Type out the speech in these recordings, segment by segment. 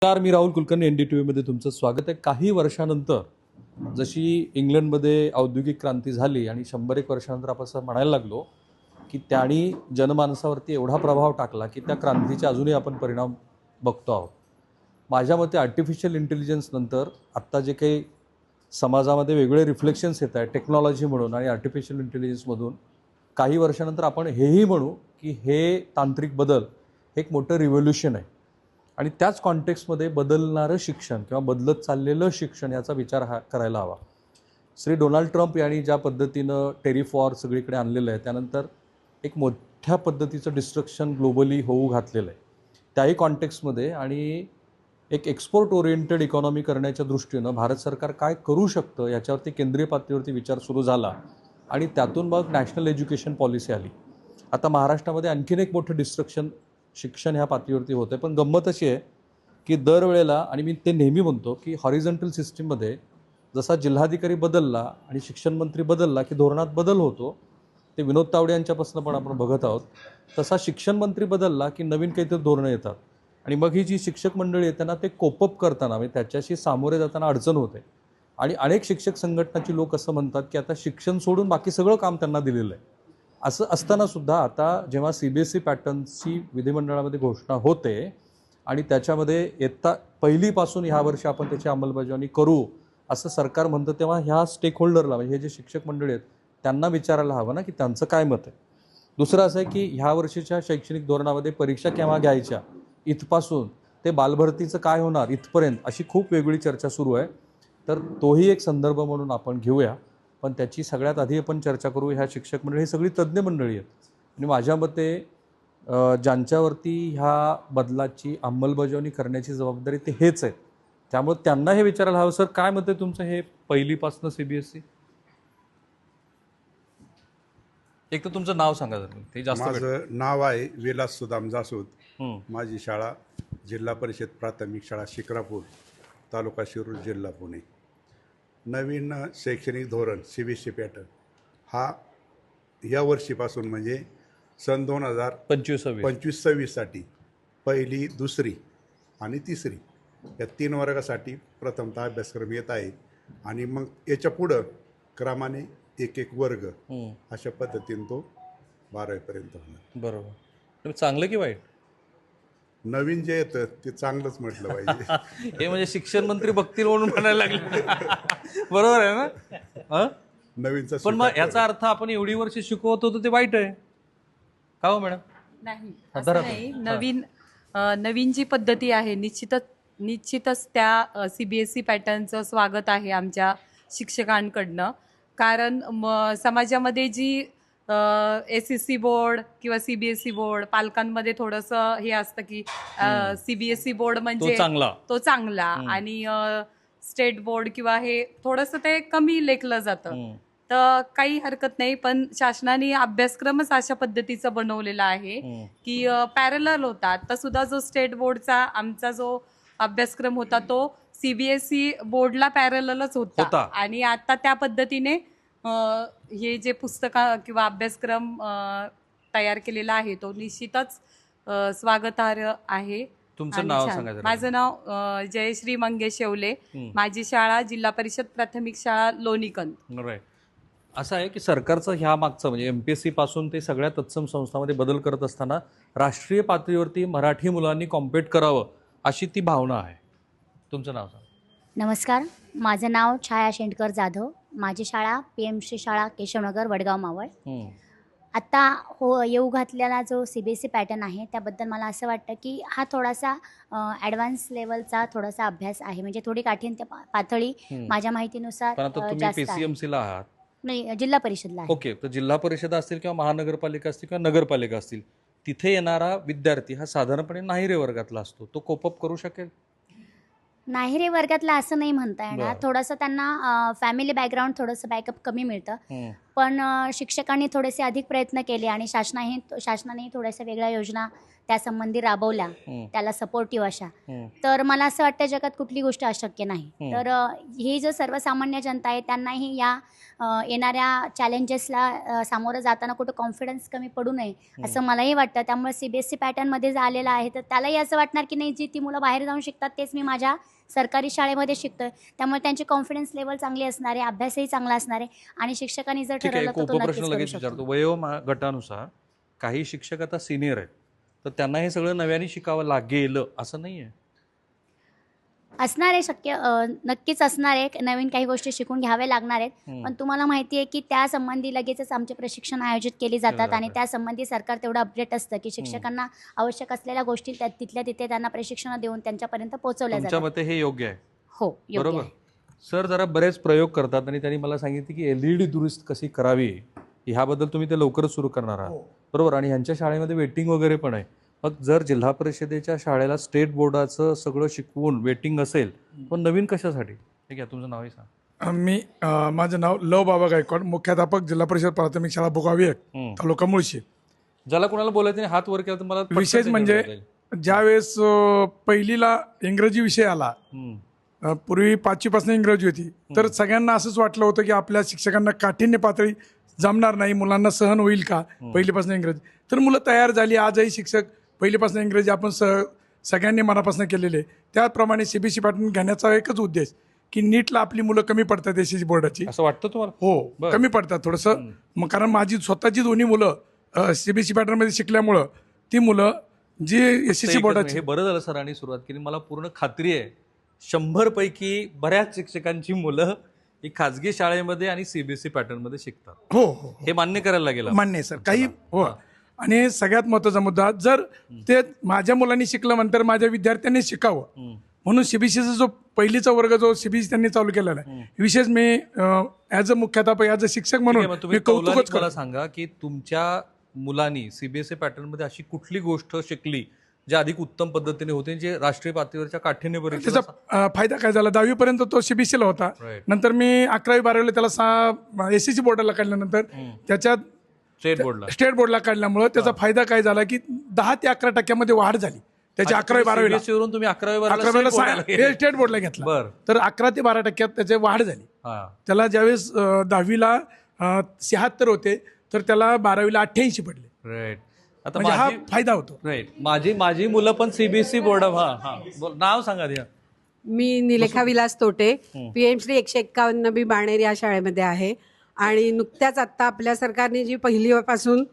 नमस्कार, मी राहुल कुलकर्णी NDTV मध्ये तुमचं स्वागत आहे. काही वर्षानंतर जशी इंग्लंडमध्ये औद्योगिक क्रांती झाली आणि 100-1 वर्षानंतर आपण असं म्हणायला लागलो की त्यांनी जनमानसावरती एवढा प्रभाव टाकला की त्या क्रांतीचे अजूनही आपण परिणाम बघतो आहोत. माझ्या मते आर्टिफिशियल इंटेलिजन्स नंतर आत्ता जे काही समाजामध्ये वेगळे रिफ्लेक्शन्स येत आहेत टेक्नॉलॉजी म्हणून आणि आर्टिफिशियल इंटेलिजन्समधून, काही वर्षानंतर आपण हेही म्हणू की हे तांत्रिक बदल हे एक मोठं रिव्होल्युशन आहे. आणि त्याच कॉन्टेक्स्टमध्ये बदलणारं शिक्षण किंवा बदलत चाललेलं शिक्षण याचा विचार करायला हवा. श्री डोनाल्ड ट्रम्प यांनी ज्या पद्धतीनं टेरिफ वॉर सगळीकडे आणलेलं आहे, त्यानंतर एक मोठ्या पद्धतीचं डिस्ट्रक्शन ग्लोबली होऊ घातलेलं आहे. त्याही कॉन्टेक्स्टमध्ये आणि एक एक्सपोर्ट ओरिएंटेड इकॉनॉमी करण्याच्या दृष्टीनं भारत सरकार काय करू शकतं याच्यावरती केंद्रीय पातळीवरती विचार सुरू झाला आणि त्यातून मग नॅशनल एज्युकेशन पॉलिसी आली. आता महाराष्ट्रामध्ये आणखीन एक मोठं डिस्ट्रक्शन शिक्षण ह्या पातळीवरती होतं आहे. पण गंमत अशी आहे की दरवेळेला, आणि मी ते नेहमी म्हणतो की हॉरिझॉन्टल सिस्टीममध्ये जसा जिल्हाधिकारी बदलला आणि शिक्षण मंत्री बदलला की धोरणात बदल होतो, ते विनोद तावडे यांच्यापासून पण आपण बघत आहोत. तसा शिक्षण मंत्री बदलला की नवीन काहीतरी धोरणं येतात आणि मग ही जी शिक्षक मंडळी आहे त्यांना ते कोपअप करताना म्हणजे त्याच्याशी सामोरे जाताना अडचण होते. आणि अनेक शिक्षक संघटनाची लोक असं म्हणतात की आता शिक्षण सोडून बाकी सगळं काम त्यांना दिलेलं आहे. असं असतानासुद्धा आता जेव्हा CBSE पॅटर्नची विधिमंडळामध्ये घोषणा होते आणि त्याच्यामध्ये इयत्ता पहिलीपासून ह्या वर्षी आपण त्याची अंमलबजावणी करू असं सरकार म्हणतं, तेव्हा ह्या स्टेक होल्डरला म्हणजे हे जे शिक्षक मंडळी आहेत त्यांना विचारायला हवं ना की त्यांचं काय मत आहे. दुसरं असं आहे की ह्या वर्षीच्या शैक्षणिक धोरणामध्ये परीक्षा केव्हा घ्यायच्या इथपासून ते बालभरतीचं काय होणार इथपर्यंत अशी खूप वेगळी चर्चा सुरू आहे. तर तोही एक संदर्भ म्हणून आपण घेऊया. पण त्याची सगळ्यात आधी आपण चर्चा करू, ह्या शिक्षक मंडळी ही सगळी तज्ज्ञ मंडळी आहेत आणि माझ्या मते ज्यांच्यावरती ह्या बदलाची अंमलबजावणी करण्याची जबाबदारी ते हेच आहेत. त्यामुळे त्यांना हे विचारायला हवं, सर काय मत आहे तुमचं हे पहिलीपासून CBSE? एक तर तुमचं नाव सांगा जर ते जास्त. माझं नाव आहे विलास सुदाम जासूद. माझी शाळा जिल्हा परिषद प्राथमिक शाळा शिक्रापूर, तालुका शिरूर, जिल्हा पुणे. नवीन शैक्षणिक धोरण CBSE पॅटर्न हा या वर्षीपासून म्हणजे सन 2025-26साठी पहिली, दुसरी आणि तिसरी या 3 वर्गासाठी प्रथमतः अभ्यासक्रम येत आहे आणि मग याच्या पुढं क्रमाने एक वर्ग अशा पद्धतीने तो 12वीपर्यंत होणार. बरोबर. चांगलं की वाईट? नवीन जे येतं ते चांगलंच म्हटलं पाहिजे. हे म्हणजे शिक्षण मंत्री बघतील म्हणून म्हणायला लागले. बरोबर आहे ना? नवीनचा पण मग याचा अर्थ आपण एवढी वर्ष शिकवत होतो ते वाईट आहे का हो मॅडम? नाही, असं नाही. नवीन जी पद्धती आहे निश्चितच त्या CBSE पॅटर्नचं स्वागत आहे आमच्या शिक्षकांकडनं. कारण समाजामध्ये जी SSC बोर्ड किंवा CBSE बोर्ड पालकांमध्ये थोडंसं हे असतं की CBSE बोर्ड म्हणजे तो चांगला आणि स्टेट बोर्ड किंवा हे थोडंसं ते कमी लेखलं जातं. तर काही हरकत नाही, पण शासनाने अभ्यासक्रमच अशा पद्धतीचा बनवलेला आहे की पॅरलल होता. आता सुद्धा जो स्टेट बोर्डचा आमचा जो अभ्यासक्रम होता तो CBSE बोर्डला पॅरललच होता आणि आता त्या पद्धतीने हे जे पुस्तकं किंवा अभ्यासक्रम तयार केलेला आहे तो निश्चितच स्वागतार्ह आहे. तुमचं नाव सांगा. माझं नाव जयश्री मंगेश शेवले. माझी शाळा जिल्हा परिषद प्राथमिक शाळा लोणीकंद. राईट. असं आहे की सरकारचं ह्या मागचं म्हणजे MPSC पासून ते सगळ्या तत्सम संस्थांमध्ये बदल करत असताना राष्ट्रीय पातळीवरती मराठी मुलांनी कॉम्पिट करावं अशी ती भावना आहे. तुमचं नाव सांगा. नमस्कार, माझं नाव छाया शेंडकर जाधव. माझी शाळा PMC शाळा केशवनगर, वडगाव मावळ. आत्ता येऊ घातलेला जो CBSE पॅटर्न आहे त्याबद्दल मला असं वाटतं की हा थोडासा ॲडव्हान्स लेवलचा थोडासा अभ्यास आहे, म्हणजे थोडी काठीण पातळी माझ्या माहितीनुसार जास्त आहे. PCMC ला आहात? नाही, जिल्हा परिषदला आहे. ओके. तर जिल्हा परिषद असतील किंवा महानगरपालिका असतील किंवा नगरपालिका असतील, तिथे येणारा विद्यार्थी हा साधारणपणे नाहीरे वर्गातला असतो, तो कोपअप करू शकेल? नाहीरे वर्गातला असं नाही म्हणता येणार. थोडंसं त्यांना फॅमिली बॅकग्राऊंड थोडंसं बॅकअप कमी मिळतं, पण शिक्षकांनी थोडेसे अधिक प्रयत्न केले आणि शासनाने थोड्याशा वेगळ्या योजना त्यासंबंधी राबवल्या, त्याला सपोर्टिव्ह अशा, तर मला असं वाटतं जगात कुठली गोष्ट अशक्य नाही. तर ही जो सर्वसामान्य जनता आहे त्यांनाही या येणाऱ्या चॅलेंजेसला सामोरं जाताना कुठं कॉन्फिडन्स कमी पडू नये असं मलाही वाटतं. त्यामुळे CBSE पॅटर्नमध्ये जर आलेलं आहे तर त्यालाही असं वाटणार की नाही, जी ती मुलं बाहेर जाऊन शिकतात तेच मी माझ्या सरकारी शाळेमध्ये शिकतोय. त्यामुळे त्यांची कॉन्फिडन्स लेवल चांगली असणार आहे, अभ्यासही चांगला असणार आहे आणि शिक्षकांनी जर ठीक आहे. ठरवलं एक तर तो उपप्रश्न नक्कीच करू लगेच शकतो. विचारतो. वयोगटानुसार काही शिक्षक आता सिनियर आहेत, तर त्यांना हे सगळं नव्याने शिकावं लागेल असं नाही आहे. असणार आहे शक्य, नक्कीच असणार आहे. नवीन काही गोष्टी शिकून घ्याव्या लागणार आहेत. पण तुम्हाला माहिती आहे की त्यासंबंधी लगेचच आमचे प्रशिक्षण आयोजित केली जातात आणि त्यासंबंधी सरकार तेवढं अपडेट असतं की शिक्षकांना आवश्यक असलेल्या गोष्टी तिथल्या तिथे त्यांना प्रशिक्षण देऊन त्यांच्यापर्यंत पोहोचवल्या तुमच्या जातात. मते हे योग्य आहे? हो, योग्य बरोबर. आहे. सर जरा बरेच प्रयोग करतात आणि त्यांनी मला सांगितले की LED दुरुस्त कशी करावी ह्याबद्दल तुम्ही ते लवकरच सुरू करणार आहात, बरोबर. आणि ह्यांच्या शाळेमध्ये वेटिंग वगैरे पण आहे. मग जर जिल्हा परिषदेच्या शाळेला स्टेट बोर्डाचं सगळं शिकवून वेटिंग असेल, पण नवीन कशासाठी? ठीक आहे, तुमचं नावही सांगा. माझं नाव लव बाबा गायकवाड, मुख्याध्यापक जिल्हा परिषद प्राथमिक शाळा भोगावी 1, तालुका मुळशी. ज्याला कोणाला बोलायचं नाही हात वर केला तर मला पटकन विशेष म्हणजे त्याच्याकडे ज्यावेळेस पहिलीला इंग्रजी विषय आला, जाईल. पूर्वी 5वीपासून इंग्रजी होती, तर सगळ्यांना असंच वाटलं होतं की आपल्या शिक्षकांना काठिण्य पातळी जमणार नाही, मुलांना सहन होईल का पहिलीपासून इंग्रजी. तर मुलं तयार झाली. आजही शिक्षक पहिलीपासून इंग्रजी आपण सगळ्यांनी मनापासून केलेले. त्याप्रमाणे CBSE पॅटर्न घेण्याचा एकच उद्देश की नीटला आपली मुलं कमी पडतात SSC बोर्डाची. असं वाटतं तुम्हाला? हो, कमी पडतात थोडंसं. मग कारण माझी स्वतःची दोन्ही मुलं CBSE पॅटर्नमध्ये शिकल्यामुळं ती मुलं जी SSC बोर्डाची. हे बरं झालं सरांनी सुरुवात केली. मला पूर्ण खात्री आहे 100 पैकी बऱ्याच शिक्षकांची मुलं ही खाजगी शाळेमध्ये आणि CBSE पॅटर्नमध्ये शिकतात. हो हो, हे मान्य करायला लागेल. मान्य आहे सर. काही हो. आणि सगळ्यात महत्त्वाचा मुद्दा, जर ते माझ्या मुलांनी शिकलं नंतर माझ्या विद्यार्थ्यांनी शिकावं म्हणून CBSEचा जो पहिलीचा वर्ग जो CBSE त्यांनी चालू केलेला आहे, विशेष मी ॲज अ मुख्याध्यापक, ॲज अ शिक्षक म्हणून तुम्ही मी कौतुकच मला करतो. सांगा की तुमच्या मुलांनी CBSE पॅटर्नमध्ये अशी कुठली गोष्ट शिकली जे अधिक उत्तम पद्धतीने होते, जे राष्ट्रीय पातळीवरच्या काठिण्य परीक्षेला त्याचा फायदा काय झाला, 10वी पर्यंत तो CBSE ला होता. Right. नंतर मी 11वी 12वीला त्याला SSC बोर्डाला काढल्यानंतर त्याच्यात स्टेट बोर्डला काढल्यामुळे त्याचा फायदा काय झाला की 10 ते 11% वाढ झाली त्याची. 11वी 12वीला CBSE वरून तुम्ही 11वी 11वीला स्टेट बोर्डला घेतला, बरं. तर 11 ते 12% त्याची वाढ झाली. त्याला ज्यावेळेस 10वीला 76 होते तर त्याला 12वीला 88 पडले. राईट. आता म्हणजे हा फायदा होतो. राईट. माझी मुलं पण CBSE बोर्ड. नाव सांगा द्या. मी निलेखा विलास तोटे, PM श्री 151 बाणेर या शाळेमध्ये आहे. आणि नुकत्याच आत्ता आपल्या सरकारने जी पहिलीपासून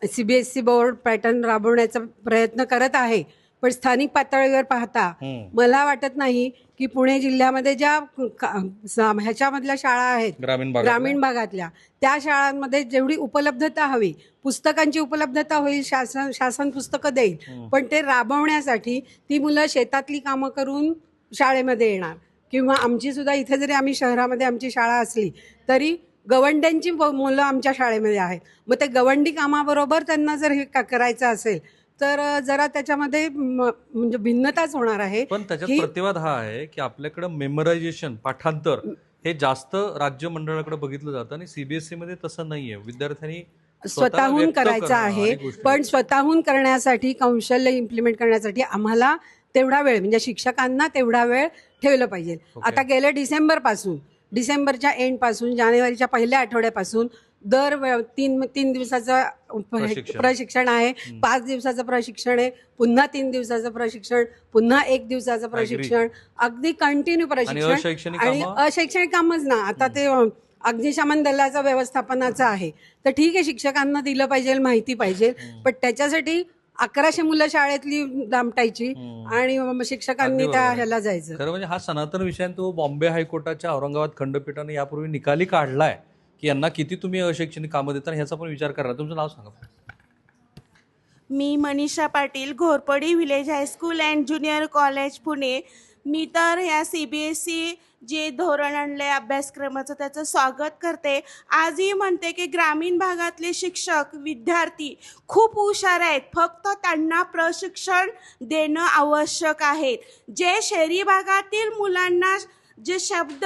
CBSE बोर्ड पॅटर्न राबवण्याचा प्रयत्न करत आहे, पण स्थानिक पातळीवर पाहता मला वाटत नाही की पुणे जिल्ह्यामध्ये ज्या ह्याच्यामधल्या शाळा आहेत ग्रामीण भागातल्या, त्या शाळांमध्ये जेवढी उपलब्धता हवी, पुस्तकांची उपलब्धता होईल, शासन पुस्तकं देईल, पण ते राबवण्यासाठी ती मुलं शेतातली कामं करून शाळेमध्ये येणार. किंवा आमची सुद्धा इथे जरी आम्ही शहरामध्ये आमची शाळा असली तरी गवंड्यांची मुलं आमच्या शाळेमध्ये आहेत. मग ते गवंडी कामाबरोबर त्यांना जर हे करायचं असेल तर जरा त्याच्यामध्ये म्हणजे भिन्नताच होणार आहे. पण त्याच्यात प्रतिवाद हा आहे की आपल्याकडे मेमरायझेशन, पाठांतर हे जास्त राज्य मंडळाकडे बघितलं जातं आणि CBSE मध्ये तसं नाहीये. विद्यार्थ्यांनी स्वतःहून करायचं आहे, पण स्वतःहून करण्यासाठी कौशल्य इम्प्लिमेंट करण्यासाठी आम्हाला तेवढा वेळ, म्हणजे शिक्षकांना तेवढा वेळ ठेवलं पाहिजे. आता गेल्या डिसेंबरच्या एंडपासून जानेवारीच्या पहिल्या आठवड्यापासून दर 3 दिवसाचं प्रशिक्षण आहे, 5 दिवसाचं प्रशिक्षण आहे, पुन्हा 3 दिवसाचं प्रशिक्षण, पुन्हा 1 दिवसाचं प्रशिक्षण, अगदी कंटिन्यू प्रशिक्षण. आणि अशैक्षणिक कामच ना, आता ते अग्निशमन दलाचं व्यवस्थापनाचं आहे. तर ठीक आहे, शिक्षकांना दिलं पाहिजे, माहिती पाहिजे, पण त्याच्यासाठी 1100 मुलं शाळेतली दामटायची आणि शिक्षकांनी त्या ह्याला जायचं. खरं म्हणजे हा सनातन विषय तो बॉम्बे हायकोर्टाच्या औरंगाबाद खंडपीठाने यापूर्वी निकाली काढलाय की यांना किती तुम्ही अशैक्षणिक कामं देता ह्याचा पण विचार करा. तुमचं नाव सांगा. मी Manisha Patil, Ghorpadi village high school and junior college Pune. मी तर ह्या CBSE जे धोरण आणले अभ्यासक्रमाचं त्याचं स्वागत करते. आजही म्हणते की ग्रामीण भागातले शिक्षक विद्यार्थी खूप हुशार आहेत, फक्त त्यांना प्रशिक्षण देणं आवश्यक आहे. जे शहरी भागातील मुलांना जे शब्द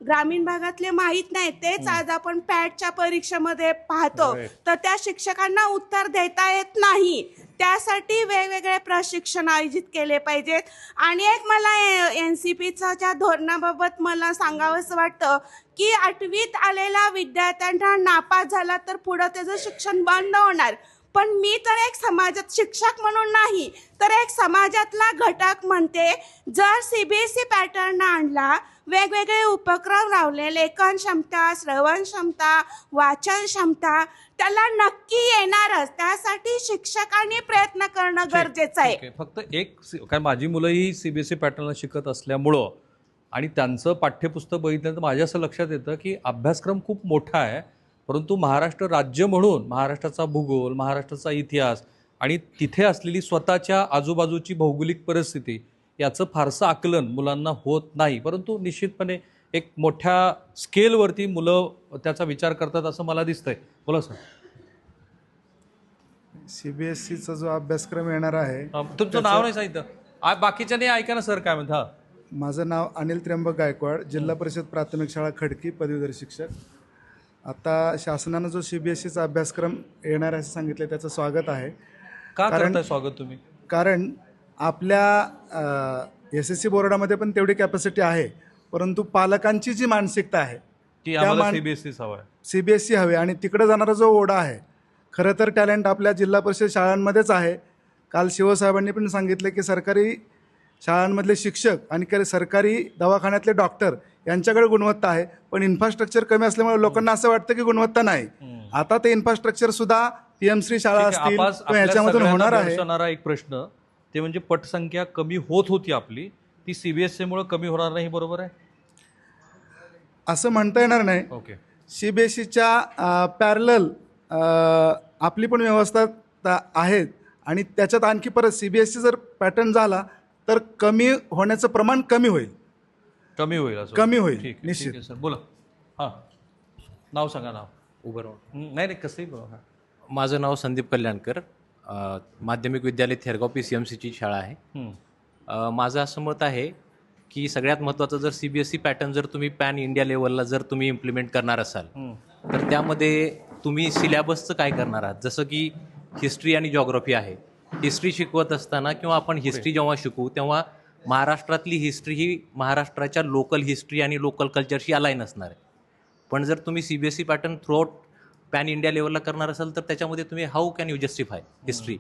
ग्रामीण भागातले माहीत नाही तेच आज आपण पॅटच्या परीक्षेमध्ये पाहतो, तर त्या शिक्षकांना उत्तर देता येत नाही. त्यासाठी वेगवेगळे प्रशिक्षण आयोजित केले पाहिजेत. आणि एक मला NCPच्या धोरणाबाबत मला सांगावंसं वाटतं की 8वीत आलेला विद्यार्थ्यांना नापास झाला तर पुढं त्याचं शिक्षण बंद होणार. पण मी तर एक समाजात शिक्षक म्हणून नाही तर एक समाजातला घटक म्हणते, जर CBSE पॅटर्न आणला, वेगवेगळे उपक्रम रावले, लेखन क्षमता, श्रवण क्षमता, वाचन क्षमता, त्याला नक्की येणारच. त्यासाठी शिक्षकांनी प्रयत्न करणं गरजेचं आहे. ठीक आहे. फक्त कारण माझी मुलंही CBSE पॅटर्नला शिकत असल्यामुळं आणि त्यांचं पाठ्यपुस्तक बघितल्यानंतर माझ्या असं लक्षात येतं की अभ्यासक्रम खूप मोठा आहे, परंतु महाराष्ट्र राज्य म्हणून महाराष्ट्राचा भूगोल, महाराष्ट्राचा इतिहास आणि तिथे असलेली स्वतःच्या आजूबाजूची भौगोलिक परिस्थिती याचं फारसं आकलन मुलांना होत नाही. परंतु निश्चितपणे एक मोठ्या स्केलवरती मुलं त्याचा विचार करतात असं मला दिसतंय. बोला सर. CBSEचा जो अभ्यासक्रम येणार आहे, तुमचं नाव नाही सांगितलं. बाकीच्या नाही ऐका ना सर काय म्हणता. माझं नाव अनिल त्र्यंबक गायकवाड, जिल्हा परिषद प्राथमिक शाळा खडकी, पदवीधर शिक्षक. आता शासनानं जो CBSEचा अभ्यासक्रम येणार आहे असं सांगितलं, त्याचं स्वागत आहे. का करताय स्वागत तुम्ही? कारण आपल्या SSC बोर्डामध्ये पण तेवढी कॅपॅसिटी आहे, परंतु पालकांची जी मानसिकता आहे की आम्हाला CBSE हवं आहे, CBSE हवे आणि तिकडे जाणारा जो ओढा आहे, खरं तर टॅलेंट आपल्या जिल्हा परिषद शाळांमध्येच आहे. काल शिवसाहेबांनी पण सांगितलं की सरकारी शाळांमधले शिक्षक आणि सरकारी दवाखान्यातले डॉक्टर यांच्याकडे गुणवत्ता आहे, पण इन्फ्रास्ट्रक्चर कमी असल्यामुळे लोकांना असं वाटतं की गुणवत्ता नाही. आता ते इन्फ्रास्ट्रक्चर सुद्धा PM-श्री शाळा असतील किंवा याच्यामधून होणार आहे. एक प्रश्न ते म्हणजे पटसंख्या कमी होत होती आपली, ती CBSE कमी होणार नाही, बरोबर आहे? असं म्हणता येणार नाही. ओके. CBSEच्या पॅरलल आपली पण व्यवस्था आहेत आणि त्याच्यात आणखी परत CBSE जर पॅटर्न झाला तर कमी होण्याचं प्रमाण कमी होईल. कमी होईल ठीक निश्चित. आहे सर. बोला. हां, नाव सांगा. नाव उभं राहून नाही कसंही बघा. माझं नाव संदीप कल्याणकर, माध्यमिक विद्यालय थेरगाव PCMCची शाळा आहे. माझं असं मत आहे की सगळ्यात महत्त्वाचं, जर CBSE पॅटर्न जर तुम्ही पॅन इंडिया लेवलला जर तुम्ही इम्प्लिमेंट करणार असाल तर त्यामध्ये तुम्ही सिलेबसचं काय करणार आहात. जसं की हिस्ट्री आणि जॉग्रफी आहे. हिस्ट्री शिकवत असताना किंवा आपण हिस्ट्री जेव्हा शिकू तेव्हा महाराष्ट्रातली हिस्ट्री ही महाराष्ट्राच्या लोकल हिस्ट्री आणि लोकल कल्चरशी अलाईन असणार आहे. पण जर तुम्ही CBSE pattern throughout pan India लेवलला करणार असाल तर त्याच्यामध्ये तुम्ही how can you justify history,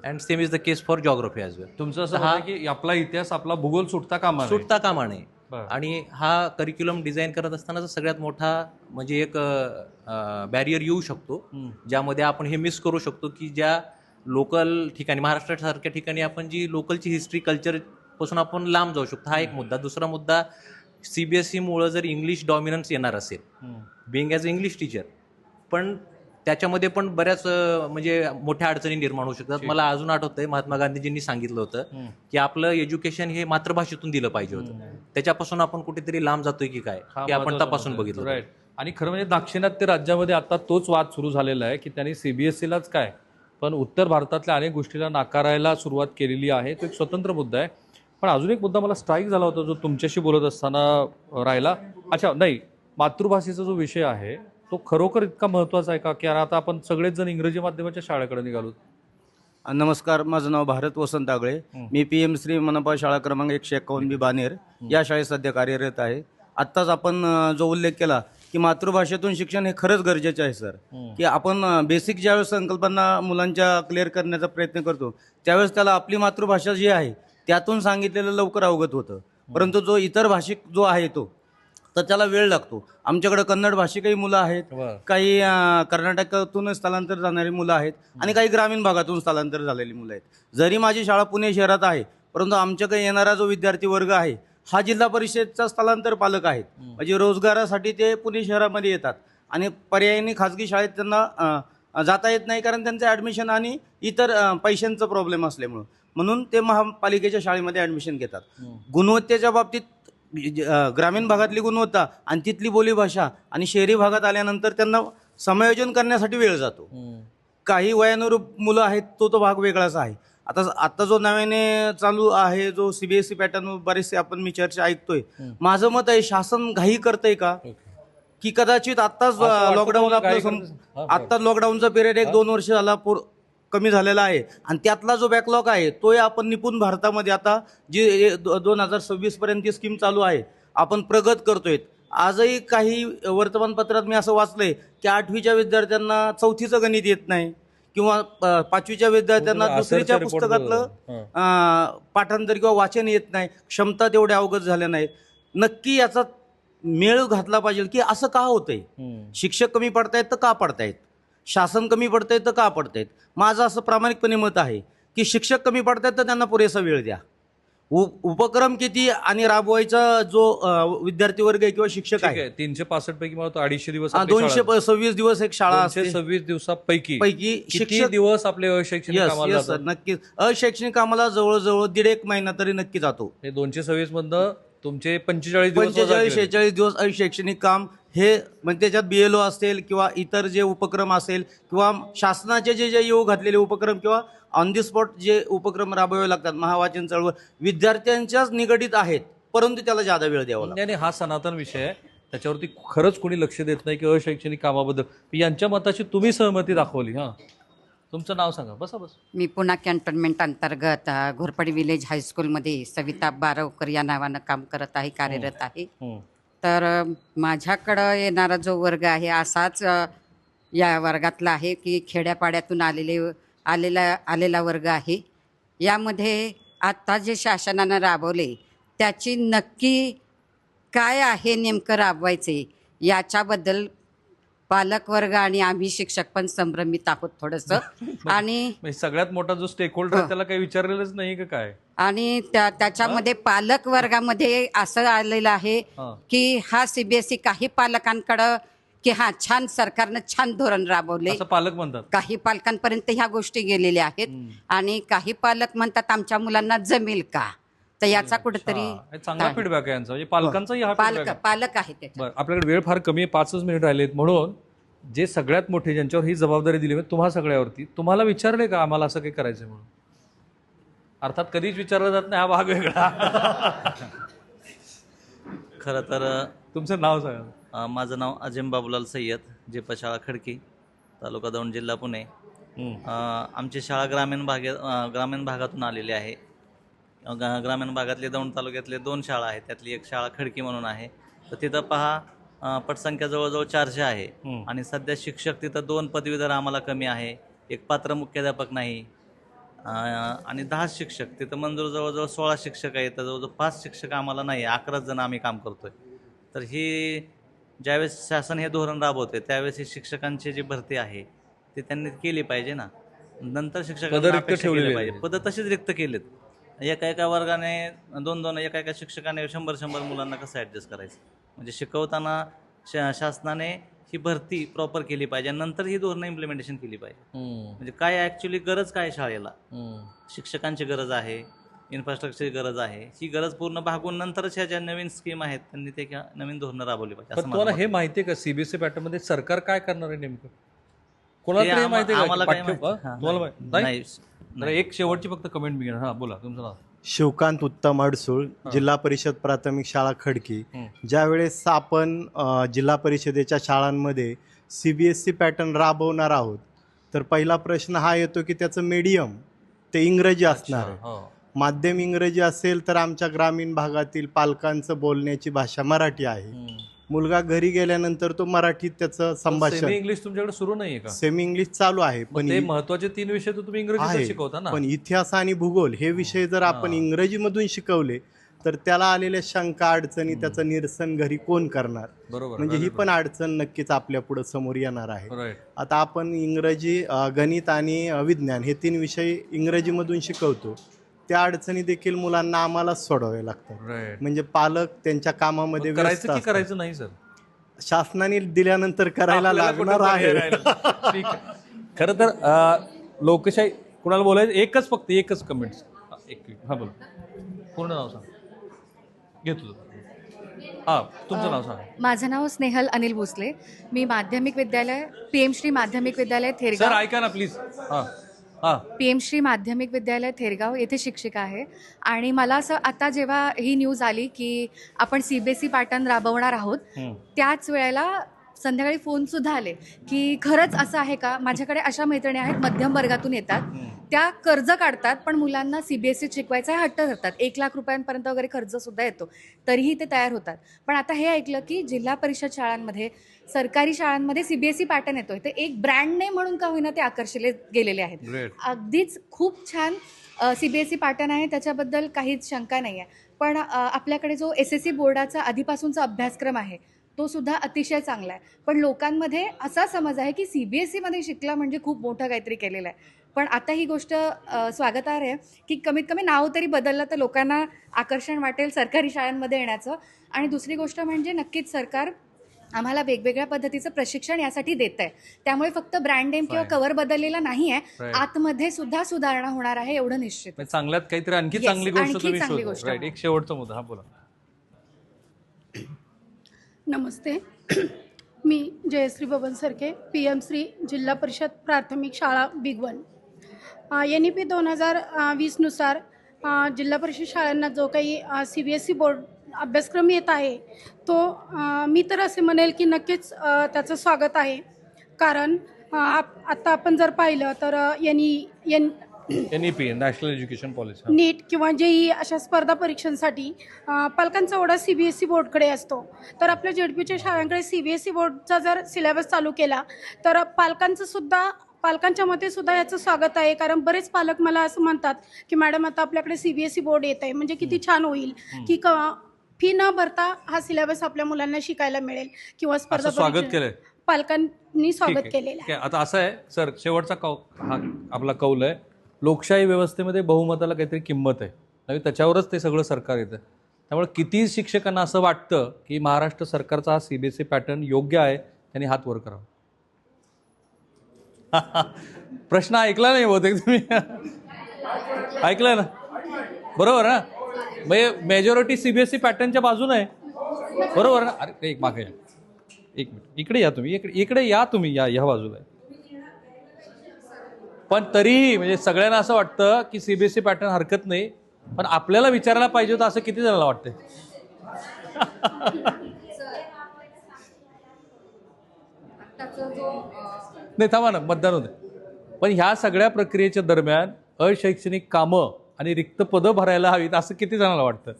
and same is the case for geography as well. तुमचं असं आहे की आपला इतिहास, आपला भूगोल सुटता कामा नये. आणि हा करिक्युलम डिझाईन करत असताना सगळ्यात मोठा म्हणजे एक बॅरियर येऊ शकतो, ज्यामध्ये आपण हे मिस करू शकतो की ज्या लोकल ठिकाणी, महाराष्ट्रासारख्या ठिकाणी आपण जी लोकलची हिस्ट्री कल्चरपासून आपण लांब जाऊ शकतो. हा एक मुद्दा. दुसरा मुद्दा, CBSE जर इंग्लिश डॉमिनन्स येणार असेल, being as a English teacher, पण त्याच्यामध्ये पण बऱ्याच म्हणजे मोठ्या अडचणी निर्माण होऊ शकतात. मला अजून आठवतंय महात्मा गांधीजींनी सांगितलं होतं की आपलं एज्युकेशन हे मातृभाषेतून दिलं पाहिजे होतं. त्याच्यापासून आपण कुठेतरी लांब जातोय की काय, हे आपण तपासून बघितलं. राईट. आणि खरं म्हणजे दाक्षिणात्य राज्यामध्ये आता तोच वाद सुरू झालेला आहे की त्यांनी CBSEलाच काय, पण उत्तर भारतातल्या अनेक गोष्टीला नाकारायला सुरुवात केलेली आहे. तो एक स्वतंत्र मुद्दा आहे. पण अजून एक मुद्दा मला स्ट्राईक झाला होता जो तुमच्याशी बोलत असताना राहिला. अच्छा, नाही, मातृभाषेचा जो विषय आहे तो खरोखर इतका महत्त्वाचा आहे का की आता आपण सगळेच जण इंग्रजी माध्यमाच्या शाळेकडे निघालो. नमस्कार, माझं नाव भारत वसंत आगळे. मी PM-श्री मनपा शाळा क्रमांक 151B बानेर या शाळेत सध्या कार्यरत आहे. आत्ताच आपण जो उल्लेख केला की मातृभाषेतून शिक्षण हे खरंच गरजेचे आहे सर, की आपण बेसिक ज्यावेळेस संकल्पना मुलांच्या क्लिअर करण्याचा प्रयत्न करतो त्यावेळेस त्याला आपली मातृभाषा जी आहे त्यातून सांगितलेलं लवकर अवगत होतं. परंतु जो इतर भाषिक जो आहे तो तर त्याला वेळ लागतो. आमच्याकडे कन्नड भाषिकही मुलं आहेत, काही कर्नाटकातून स्थलांतर जाणारी मुलं आहेत आणि काही ग्रामीण भागातून स्थलांतर झालेली मुलं आहेत. जरी माझी शाळा पुणे शहरात आहे परंतु आमच्याकडे येणारा जो विद्यार्थी वर्ग आहे हा जिल्हा परिषदचा स्थलांतर पालक आहेत. म्हणजे रोजगारासाठी ते पुणे शहरामध्ये येतात आणि पर्यायी खाजगी शाळेत त्यांना जाता येत नाही कारण त्यांचं ॲडमिशन आणि इतर पैशांचा प्रॉब्लेम असल्यामुळं, म्हणून ते महापालिकेच्या शाळेमध्ये ॲडमिशन घेतात. गुणवत्तेच्या बाबतीत ग्रामीण भागातली गुणवत्ता आणि तिथली बोलीभाषा आणि शहरी भागात आल्यानंतर त्यांना समायोजन करण्यासाठी वेळ जातो. काही वयानुरूप मुलं आहेत तो भाग वेगळाच आहे. आता जो नव्याने चालू आहे जो CBSE पॅटर्न बरेचसे आपण मी चर्चा ऐकतोय, माझं मत आहे शासन घाई करतंय का की कदाचित आत्ताच लॉकडाऊन आत्ताच लॉकडाऊनचा पिरियड 1-2 वर्ष झाला कमी झालेला आहे आणि त्यातला जो बॅकलॉग आहे तोही आपण निपुण भारतामध्ये आता जी 2026 पर्यंत जी स्कीम चालू आहे आपण प्रगत करतोय. आजही काही वर्तमानपत्रात मी असं वाचलंय की 8वीच्या विद्यार्थ्यांना 4थीचं गणित येत नाही किंवा 5वीच्या विद्यार्थ्यांना दुसरीच्या पुस्तकातलं पाठांतर किंवा वाचन येत नाही, क्षमता तेवढ्या अवगत झाल्या नाहीत. नक्की याचा मेळ घातला पाहिजे की असं का होतंय. शिक्षक कमी पडतायत तर का पडतायत, शासन कमी पडतंय तर का पडतायत. माझं असं प्रामाणिकपणे मत आहे की शिक्षक कमी पडतायत तर त्यांना पुरेसा वेळ द्या. उपक्रम किती आणि राबवायचा जो विद्यार्थी वर्ग आहे किंवा शिक्षक आहे 365 पैकी मला 250 दिवस 226 दिवस एक शाळा असते. 226 दिवसापैकी शिक्षक किती दिवस आपले अशैक्षणिक कामाला जातात? नक्कीच अशैक्षणिक कामाला जवळजवळ 1.5 महिना तरी नक्की जातो. हे 226 मधनं तुमचे 45 दिवस 45-46 दिवस अशैक्षणिक काम हे म्हणजे त्याच्यात BLO असेल किंवा इतर जे उपक्रम असेल किंवा शासनाचे जे येऊ घातलेले उपक्रम किंवा ऑन दी स्पॉट जे उपक्रम राबवावे लागतात, महावाचन चळवळ विद्यार्थ्यांच्याच निगडीत आहेत, परंतु त्याला जादा वेळ द्यावा लागतो. आणि हा सनातन विषय आहे, त्याच्यावरती खरंच कोणी लक्ष देत नाही की अशैक्षणिक कामाबद्दल. यांच्या मताची तुम्ही सहमती दाखवली. हां, तुमचं नाव सांगा. बस. मी पुणा कॅन्टोन्मेंट अंतर्गत घोरपडी विलेज हायस्कूलमध्ये सविता बारवकर या नावानं काम करत आहे, कार्यरत आहे. तर माझ्याकडं येणारा जो वर्ग आहे असाच या वर्गातला आहे की खेड्यापाड्यातून आलेला वर्ग आहे. यामध्ये आत्ता जे शासनानं राबवले त्याची नक्की काय आहे नेमकं राबवायचे याच्याबद्दल पालकवर्ग आणि आम्ही शिक्षक पण संभ्रमित आहोत थोडंसं. आणि सगळ्यात मोठा जो स्टेक होल्डर त्याला काही विचारलेलंच नाही का काय. आणि त्याच्यामध्ये पालक वर्गामध्ये असं आलेलं आहे की हा CBSE काही पालकांकडं की हा छान सरकारनं छान धोरण राबवले पालक म्हणतात. काही पालकांपर्यंत ह्या गोष्टी गेलेल्या आहेत आणि काही पालक म्हणतात आमच्या मुलांना जमेल का. तर याचा कुठेतरी चांगला फीडबॅक आहे यांचा, म्हणजे पालकांचाही हा पालक आहे. बरं, आपल्याकडे वेळ फार कमी आहे, 5च मिनिट राहिलेत. म्हणून जे सगळ्यात मोठे ज्यांच्यावर ही जबाबदारी दिली म्हणजे तुम्हा सगळ्यावरती, तुम्हाला विचारले का आम्हाला असं काही करायचं म्हणून? अर्थात कधीच विचारलं जात नाही, हा भाग वेगळा. खरं तर तुमचं नाव सांगा. माझं नाव अजिम बाबूलाल सय्यद, जेपा शाळा खडकी, तालुका दौंड, जिल्हा पुणे. आमची शाळा ग्रामीण भागातून आलेली आहे. ग्रामीण भागातले दौंड तालुक्यातले 2 शाळा आहेत, त्यातली एक शाळा खडकी म्हणून आहे. तर तिथं पहा पटसंख्या जवळजवळ 400 आहे आणि सध्या शिक्षक तिथं 2 पदवीधर आम्हाला कमी आहे, एक पात्र मुख्याध्यापक नाही आणि 10 शिक्षक. तिथं मंजूर जवळजवळ 16 शिक्षक आहेत, तर जवळजवळ 5 शिक्षक आम्हाला नाही, 11 जण आम्ही काम करतोय. तर ही ज्यावेळेस शासन हे धोरण राबवते त्यावेळेस ही शिक्षकांची जी भरती आहे ती त्यांनी केली पाहिजे ना. नंतर शिक्षकांना ठेवले पाहिजे, पदं तशीच रिक्त केलेत. एका वर्गाने 2 एका शिक्षकाने 100 मुलांना कसं ॲडजस्ट करायचं. म्हणजे शिकवताना शासनाने ही भरती प्रॉपर केली पाहिजे, नंतर ही धोरणं इम्प्लिमेंटेशन केली पाहिजे. म्हणजे काय ॲक्च्युली गरज काय शाळेला, शिक्षकांची गरज आहे, इन्फ्रास्ट्रक्चरची गरज आहे. ही गरज पूर्ण भागून नंतरच ह्या ज्या नवीन स्कीम आहेत त्यांनी ते नवीन धोरणं राबवली पाहिजे. तुम्हाला हे माहिती आहे का CBSE पॅटर्न मध्ये सरकार काय करणार आहे नेमकं? कोणाला माहिती आहे? आम्हाला नाही. एक शेवटची फक्त कमेंट मी घेणार. बोला, तुमचं नाव. शिवकांत उत्तम अडसूळ, जिल्हा परिषद प्राथमिक शाळा खडकी. ज्यावेळेस आपण जिल्हा परिषदेच्या शाळांमध्ये CBSE पॅटर्न राबवणार आहोत तर पहिला प्रश्न हा येतो की त्याचं मीडियम ते इंग्रजी असणार आहे. माध्यम इंग्रजी असेल तर आमच्या ग्रामीण भागातील पालकांचं बोलण्याची भाषा मराठी आहे. मुलगा घरी गेल्यानंतर तो मराठीत त्याचं संभाषण. सेमी इंग्लिश तुमच्याकडे सुरू नाहीये का? सेमी इंग्लिश चालू आहे, पण ते महत्त्वाचे 3 विषय तर तुम्ही इंग्रजीत शिकवता ना. पण इतिहास आणि भूगोल हे विषय जर आपण इंग्रजीमधून शिकवले तर त्याला आलेल्या शंका अडचणी त्याचं निरसन घरी कोण करणार. बरोबर. म्हणजे ही पण अडचण नक्कीच आपल्या पुढे समोर येणार आहे. आता आपण इंग्रजी, गणित आणि विज्ञान हे 3 विषय इंग्रजीमधून शिकवतो, त्या अडचणी देखील मुलांना आम्हालाच सोडवावे लागतात. म्हणजे पालक त्यांच्या कामामध्ये करायचं नाही सर, शासनाने दिल्यानंतर करायला लागणार आहे. खरं तर लोकशाही कुणाला बोलायचं फक्त एकच कमेंट. हा बोल, पूर्ण नाव सांग. घेतो तुमचं नाव सांगा. माझं नाव स्नेहल अनिल भोसले. मी माध्यमिक विद्यालय PM श्री माध्यमिक विद्यालय थेरगाव. सर ऐका ना प्लीज. हां PM श्री माध्यमिक विद्यालय थेरगाव येथे शिक्षिका आहे आणि मला असं आता जेव्हा ही न्यूज आली की आपण CBSE पॅटर्न राबवणार आहोत त्याच वेळेला संध्याकाळी फोनसुद्धा आले की खरंच असं आहे का. माझ्याकडे अशा मैत्रिणी आहेत मध्यम वर्गातून येतात, त्या कर्ज काढतात पण मुलांना CBSE शिकवायचा हट्ट धरतात, 1 लाख रुपयांपर्यंत वगैरे खर्चसुद्धा येतो, तरीही ते तयार होतात. पण आता हे ऐकलं की जिल्हा परिषद शाळांमध्ये, सरकारी शाळांमध्ये CBSE पॅटर्न येतोय, ते एक ब्रँड नेम म्हणून का होईना ते आकर्षिले गेलेले आहेत. अगदीच खूप छान CBSE पॅटर्न आहे, त्याच्याबद्दल काहीच शंका नाही आहे. पण आपल्याकडे जो SSC बोर्डाचा आधीपासूनचा अभ्यासक्रम आहे तो सुद्धा अतिशय चांगला आहे. पण लोकांमध्ये असा समज आहे की CBSE मध्ये शिकला म्हणजे खूप मोठं काहीतरी केलेलं आहे. पण आता ही गोष्ट स्वागतार्ह आहे की कमीत कमी नाव तरी बदललं तर लोकांना आकर्षण वाटेल सरकारी शाळांमध्ये येण्याचं. आणि दुसरी गोष्ट म्हणजे नक्कीच सरकार आम्हाला वेगवेगळ्या पद्धतीचं प्रशिक्षण यासाठी देत आहे. त्यामुळे फक्त ब्रँड नेम किंवा कव्हर बदललेला नाही आहे, आतमध्ये सुद्धा सुधारणा होणार आहे एवढं निश्चित. चांगल्यात काहीतरी आणखी चांगली गोष्ट तुम्ही शोधा. राईट, एक शेवटचा मुद्दा. हा बोला. नमस्ते, मी जयश्री बबन सरके, PM श्री जिल्हा परिषद प्राथमिक शाळा बिगवन. NEP 2020नुसार जिल्हा परिषद शाळांना जो काही CBSE बोर्ड अभ्यासक्रम येत आहे तो मी तर असे म्हणेल की नक्कीच त्याचं स्वागत आहे. कारण आता आपण जर पाहिलं तर NEP नॅशनल एज्युकेशन पॉलिसी, नीट किंवा JEE अशा स्पर्धा परीक्षांसाठी पालकांचा ओढा CBSE बोर्डकडे असतो. तर आपल्या ZPच्या शाळांकडे CBSE बोर्डचा जर सिलेबस चालू केला तर पालकांच्या मते सुद्धा याचं स्वागत आहे. कारण बरेच पालक मला असं म्हणतात की मॅडम आता आपल्याकडे CBSE बोर्ड येत आहे म्हणजे किती छान होईल की फी न भरता हा सिलेबस आपल्या मुलांना शिकायला मिळेल किंवा स्पर्धा स्वागत केलंय पालकांनी स्वागत केलेलं आहे. आता असं आहे सर, शेवटचा हा आपला कौल आहे, लोकशाही व्यवस्थेमध्ये बहुमताला काहीतरी किंमत आहे आणि त्याच्यावरच ते सगळं सरकार येतं. त्यामुळे किती शिक्षकांना असं वाटतं की महाराष्ट्र सरकारचा हा CBSE पॅटर्न योग्य आहे, त्यांनी हात वर करावा. प्रश्न ऐकला नाही बहुतेक तुम्ही, ऐकलं ना बरोबर ना. म्हणजे मेजॉरिटी CBSE पॅटर्नच्या बाजूने आहे, बरोबर ना. अरे एक मागे या, एक मिनिट इकडे या तुम्ही, इकडे या तुम्ही, या ह्या बाजूला आहे. पण तरीही म्हणजे सगळ्यांना असं वाटतं की CBSE पॅटर्न हरकत नाही, पण आपल्याला विचारायला पाहिजे होतं असं किती जणांना वाटतंय. नाही थांबा ना, मतदान होते. पण ह्या सगळ्या प्रक्रियेच्या दरम्यान अशैक्षणिक कामं आणि रिक्त पदं भरायला हवीत असं किती जणांना वाटतं.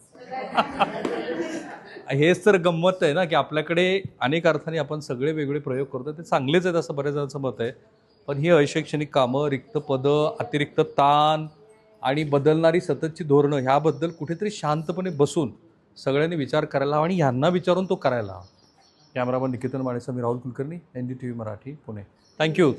हेच तर गंमत आहे ना की आपल्याकडे अनेक अर्थाने आपण सगळे वेगळे प्रयोग करतो, ते चांगलेच आहेत असं बऱ्याच जणांचं मत आहे. पण ही अशैक्षणिक कामं, रिक्त पदं, अतिरिक्त ताण आणि बदलणारी सततची धोरणं ह्याबद्दल कुठेतरी शांतपणे बसून सगळ्यांनी विचार करायला हवा आणि ह्यांना विचारून तो करायला हवा. कॅमेरामन निकेतन मानेसह मी राहुल कुलकर्णी, NDTV मराठी, पुणे. थँक्यू.